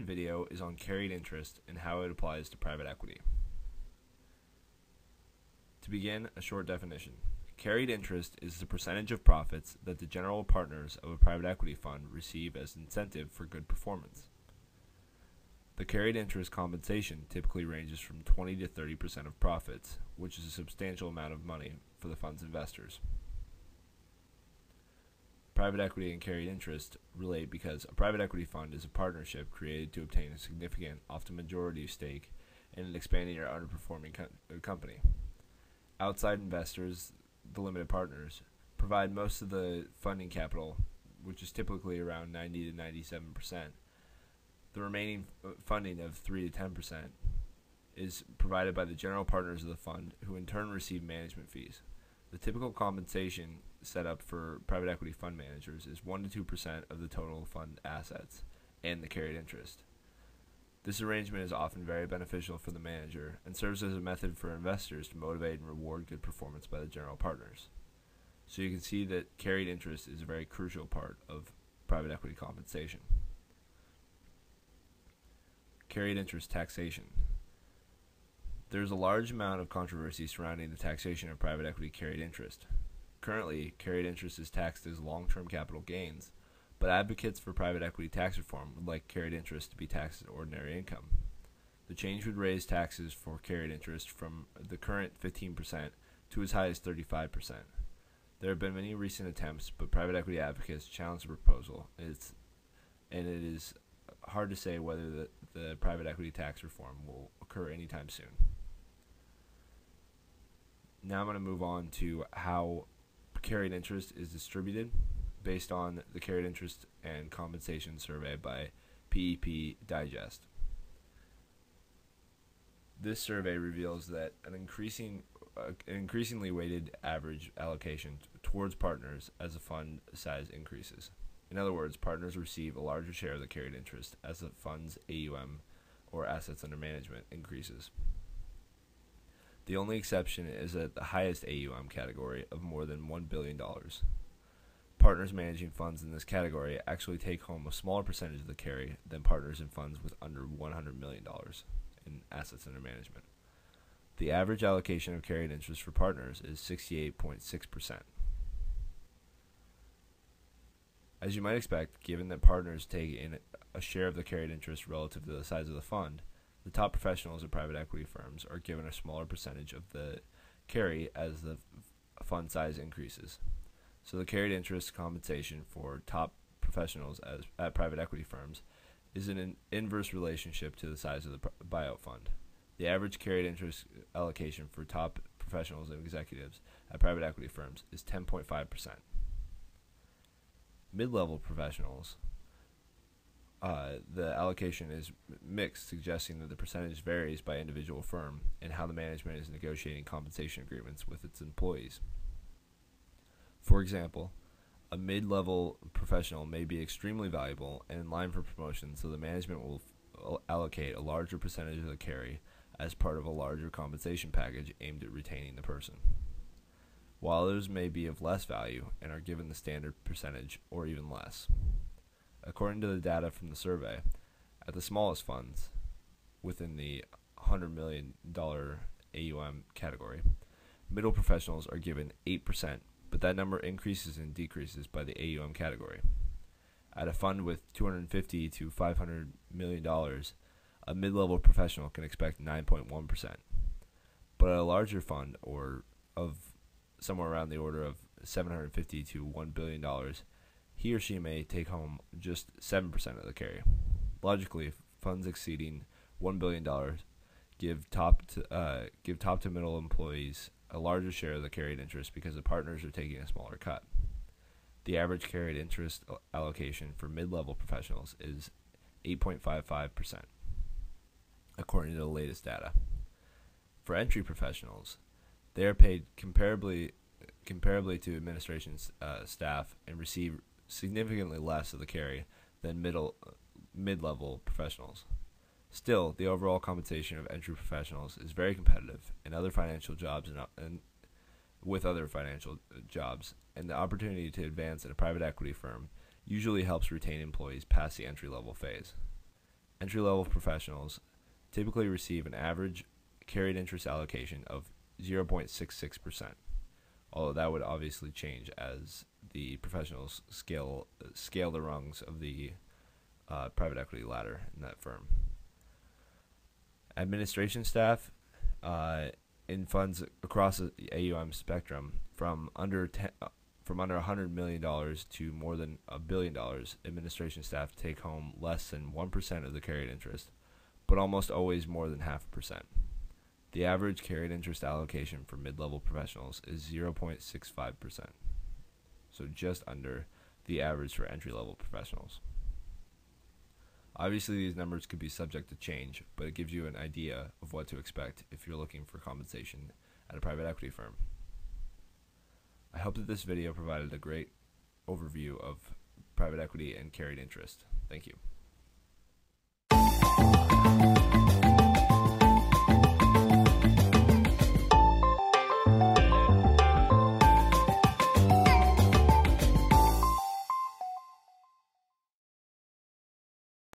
second video is on carried interest and how it applies to private equity. To begin, a short definition. Carried interest is the percentage of profits that the general partners of a private equity fund receive as incentive for good performance. The carried interest compensation typically ranges from 20 to 30% of profits, which is a substantial amount of money for the fund's investors. Private equity and carried interest relate because a private equity fund is a partnership created to obtain a significant, often majority stake in an expanding or underperforming company. Outside investors, the limited partners, provide most of the funding capital, which is typically around 90 to 97%. The remaining funding of 3 to 10% is provided by the general partners of the fund, who in turn receive management fees. The typical compensation set up for private equity fund managers is 1 to 2% of the total fund assets and the carried interest. This arrangement is often very beneficial for the manager and serves as a method for investors to motivate and reward good performance by the general partners. So you can see that carried interest is a very crucial part of private equity compensation. Carried interest taxation. There is a large amount of controversy surrounding the taxation of private equity carried interest. Currently, carried interest is taxed as long-term capital gains, but advocates for private equity tax reform would like carried interest to be taxed as ordinary income. The change would raise taxes for carried interest from the current 15% to as high as 35%. There have been many recent attempts, but private equity advocates challenge the proposal, and it is hard to say whether the private equity tax reform will occur anytime soon. Now I'm going to move on to how carried interest is distributed based on the Carried Interest and Compensation Survey by PEP Digest. This survey reveals that an increasingly weighted average allocation towards partners as the fund size increases. In other words, partners receive a larger share of the carried interest as the fund's AUM, or assets under management, increases. The only exception is at the highest AUM category of more than $1 billion. Partners managing funds in this category actually take home a smaller percentage of the carry than partners in funds with under $100 million in assets under management. The average allocation of carried interest for partners is 68.6%. As you might expect, given that partners take in a share of the carried interest relative to the size of the fund, the top professionals at private equity firms are given a smaller percentage of the carry as the fund size increases. So the carried interest compensation for top professionals at private equity firms is an inverse relationship to the size of the buyout fund. The average carried interest allocation for top professionals and executives at private equity firms is 10.5%. Mid-level professionals, the allocation is mixed, suggesting that the percentage varies by individual firm and how the management is negotiating compensation agreements with its employees. For example, a mid-level professional may be extremely valuable and in line for promotion, so the management will allocate a larger percentage of the carry as part of a larger compensation package aimed at retaining the person, while others may be of less value and are given the standard percentage or even less. According to the data from the survey, at the smallest funds, within the $100 million AUM category, middle professionals are given 8%, but that number increases and decreases by the AUM category. At a fund with $250 to $500 million, a mid-level professional can expect 9.1%. But at a larger fund, or of somewhere around the order of $750 to $1 billion, he or she may take home just 7% of the carry. Logically, funds exceeding $1 billion give top to middle employees a larger share of the carried interest because the partners are taking a smaller cut. The average carried interest allocation for mid-level professionals is 8.55%, according to the latest data. For entry professionals, they are paid comparably to administration staff and receive significantly less of the carry than mid-level professionals. Still, the overall compensation of entry professionals is very competitive in other financial jobs and with other financial jobs, and the opportunity to advance at a private equity firm usually helps retain employees past the entry-level phase. Entry-level professionals typically receive an average carried interest allocation of 0.66%, although that would obviously change as the professionals scale the rungs of the private equity ladder in that firm. Administration staff in funds across the AUM spectrum from under $100 million to more than $1 billion, administration staff take home less than 1% of the carried interest, but almost always more than 0.5%. The average carried interest allocation for mid-level professionals is 0.65%, so just under the average for entry-level professionals. Obviously, these numbers could be subject to change, but it gives you an idea of what to expect if you're looking for compensation at a private equity firm. I hope that this video provided a great overview of private equity and carried interest. Thank you.